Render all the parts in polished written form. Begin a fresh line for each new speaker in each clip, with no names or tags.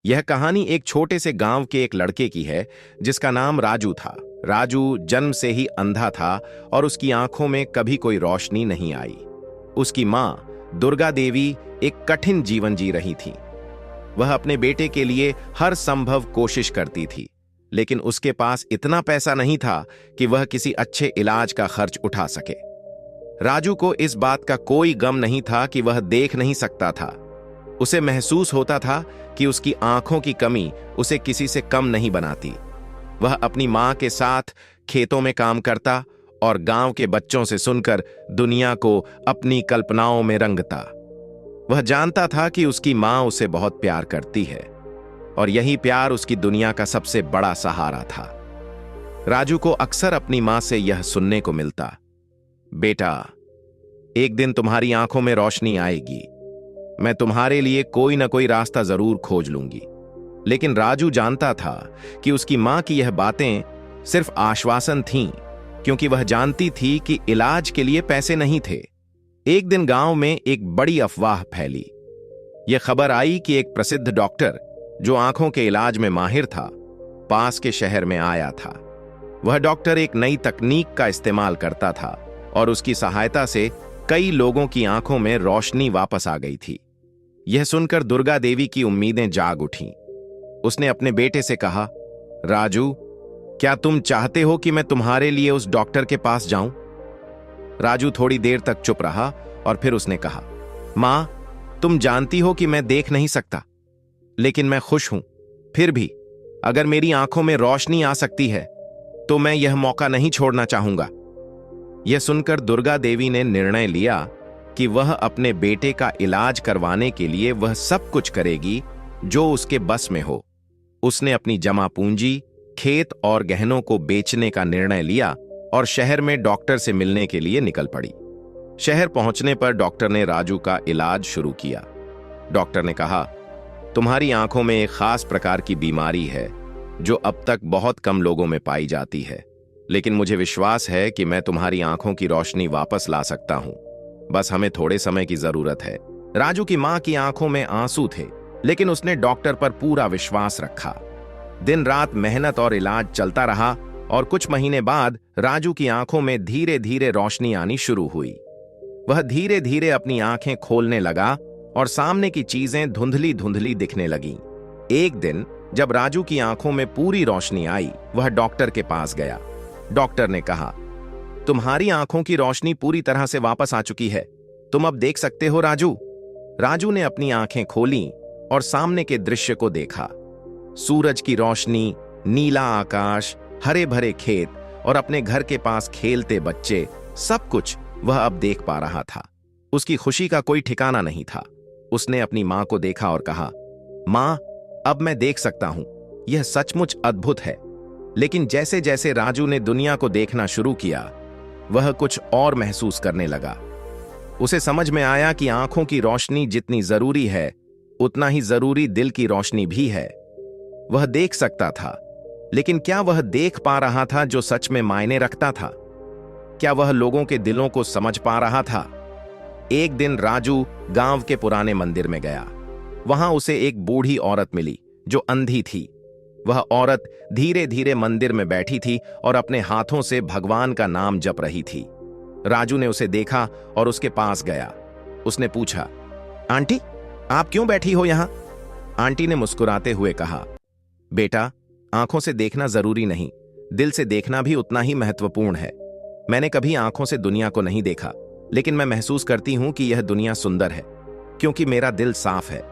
यह कहानी एक छोटे से गांव के एक लड़के की है जिसका नाम राजू था। राजू जन्म से ही अंधा था और उसकी आंखों में कभी कोई रोशनी नहीं आई। उसकी मां दुर्गा देवी एक कठिन जीवन जी रही थी। वह अपने बेटे के लिए हर संभव कोशिश करती थी, लेकिन उसके पास इतना पैसा नहीं था कि वह किसी अच्छे इलाज का खर्च उठा सके। राजू को इस बात का कोई गम नहीं था कि वह देख नहीं सकता था। उसे महसूस होता था कि उसकी आंखों की कमी उसे किसी से कम नहीं बनाती। वह अपनी मां के साथ खेतों में काम करता और गांव के बच्चों से सुनकर दुनिया को अपनी कल्पनाओं में रंगता। वह जानता था कि उसकी मां उसे बहुत प्यार करती है और यही प्यार उसकी दुनिया का सबसे बड़ा सहारा था। राजू को अक्सर अपनी मां से यह सुनने को मिलता, बेटा, एक दिन तुम्हारी आंखों में रोशनी आएगी। मैं तुम्हारे लिए कोई ना कोई रास्ता जरूर खोज लूंगी। लेकिन राजू जानता था कि उसकी मां की यह बातें सिर्फ आश्वासन थीं, क्योंकि वह जानती थी कि इलाज के लिए पैसे नहीं थे। एक दिन गांव में एक बड़ी अफवाह फैली। यह खबर आई कि एक प्रसिद्ध डॉक्टर जो आंखों के इलाज में माहिर था, पास के शहर में आया था। वह डॉक्टर एक नई तकनीक का इस्तेमाल करता था और उसकी सहायता से कई लोगों की आंखों में रोशनी वापस आ गई थी। यह सुनकर दुर्गा देवी की उम्मीदें जाग उठीं। उसने अपने बेटे से कहा, राजू, क्या तुम चाहते हो कि मैं तुम्हारे लिए उस डॉक्टर के पास जाऊं? राजू थोड़ी देर तक चुप रहा और फिर उसने कहा, मां, तुम जानती हो कि मैं देख नहीं सकता, लेकिन मैं खुश हूं। फिर भी अगर मेरी आंखों में रोशनी आ सकती है तो मैं यह मौका नहीं छोड़ना चाहूंगा। यह सुनकर दुर्गा देवी ने निर्णय लिया कि वह अपने बेटे का इलाज करवाने के लिए वह सब कुछ करेगी जो उसके बस में हो। उसने अपनी जमा पूंजी, खेत और गहनों को बेचने का निर्णय लिया और शहर में डॉक्टर से मिलने के लिए निकल पड़ी। शहर पहुंचने पर डॉक्टर ने राजू का इलाज शुरू किया। डॉक्टर ने कहा, तुम्हारी आंखों में एक खास प्रकार की बीमारी है जो अब तक बहुत कम लोगों में पाई जाती है, लेकिन मुझे विश्वास है कि मैं तुम्हारी आंखों की रोशनी वापस ला सकता हूं। बस हमें थोड़े समय की जरूरत है। राजू की मां की आंखों में आंसू थे, लेकिन उसने डॉक्टर पर पूरा विश्वास रखा। दिन रात मेहनत और इलाज चलता रहा और कुछ महीने बाद राजू की आंखों में धीरे धीरे रोशनी आनी शुरू हुई। वह धीरे धीरे अपनी आंखें खोलने लगा और सामने की चीजें धुंधली धुंधली दिखने लगीं। एक दिन जब राजू की आंखों में पूरी रोशनी आई, वह डॉक्टर के पास गया। डॉक्टर ने कहा, तुम्हारी आंखों की रोशनी पूरी तरह से वापस आ चुकी है। तुम अब देख सकते हो राजू। राजू ने अपनी आंखें खोलीं और सामने के दृश्य को देखा। सूरज की रोशनी, नीला आकाश, हरे भरे खेत और अपने घर के पास खेलते बच्चे, सब कुछ वह अब देख पा रहा था। उसकी खुशी का कोई ठिकाना नहीं था। उसने अपनी मां को देखा और कहा, मां, अब मैं देख सकता हूं। यह सचमुच अद्भुत है। लेकिन जैसे जैसे राजू ने दुनिया को देखना शुरू किया, वह कुछ और महसूस करने लगा। उसे समझ में आया कि आंखों की रोशनी जितनी जरूरी है, उतना ही जरूरी दिल की रोशनी भी है। वह देख सकता था, लेकिन क्या वह देख पा रहा था जो सच में मायने रखता था? क्या वह लोगों के दिलों को समझ पा रहा था? एक दिन राजू गांव के पुराने मंदिर में गया। वहां उसे एक बूढ़ी औरत मिली जो अंधी थी। वह औरत धीरे धीरे मंदिर में बैठी थी और अपने हाथों से भगवान का नाम जप रही थी। राजू ने उसे देखा और उसके पास गया। उसने पूछा, आंटी, आप क्यों बैठी हो यहां? आंटी ने मुस्कुराते हुए कहा, बेटा, आंखों से देखना जरूरी नहीं, दिल से देखना भी उतना ही महत्वपूर्ण है। मैंने कभी आंखों से दुनिया को नहीं देखा, लेकिन मैं महसूस करती हूं कि यह दुनिया सुंदर है, क्योंकि मेरा दिल साफ है।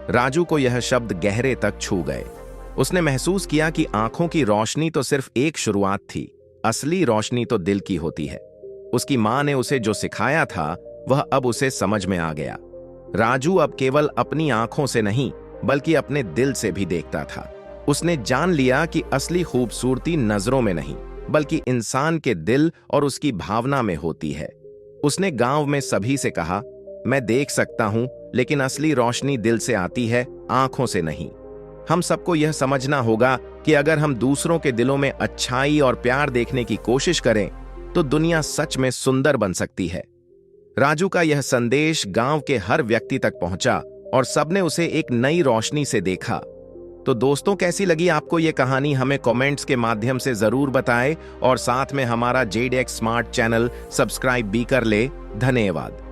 राजू को यह शब्द गहरे तक छू गए। उसने महसूस किया कि आंखों की रोशनी तो सिर्फ एक शुरुआत थी, असली रोशनी तो दिल की होती है। उसकी मां ने उसे जो सिखाया था, वह अब उसे समझ में आ गया। राजू अब केवल अपनी आंखों से नहीं, बल्कि अपने दिल से भी देखता था। उसने जान लिया कि असली खूबसूरती नजरों में नहीं, बल्कि इंसान के दिल और उसकी भावना में होती है। उसने गांव में सभी से कहा, मैं देख सकता हूं, लेकिन असली रोशनी दिल से आती है, आंखों से नहीं। हम सबको यह समझना होगा कि अगर हम दूसरों के दिलों में अच्छाई और प्यार देखने की कोशिश करें, तो दुनिया सच में सुंदर बन सकती है। राजू का यह संदेश गांव के हर व्यक्ति तक पहुंचा और सबने उसे एक नई रोशनी से देखा। तो दोस्तों, कैसी लगी आपको ये कहानी हमें कमेंट्स के माध्यम से जरूर बताएं और साथ में हमारा Z x smart channel subscribe भी कर ले। धन्यवाद।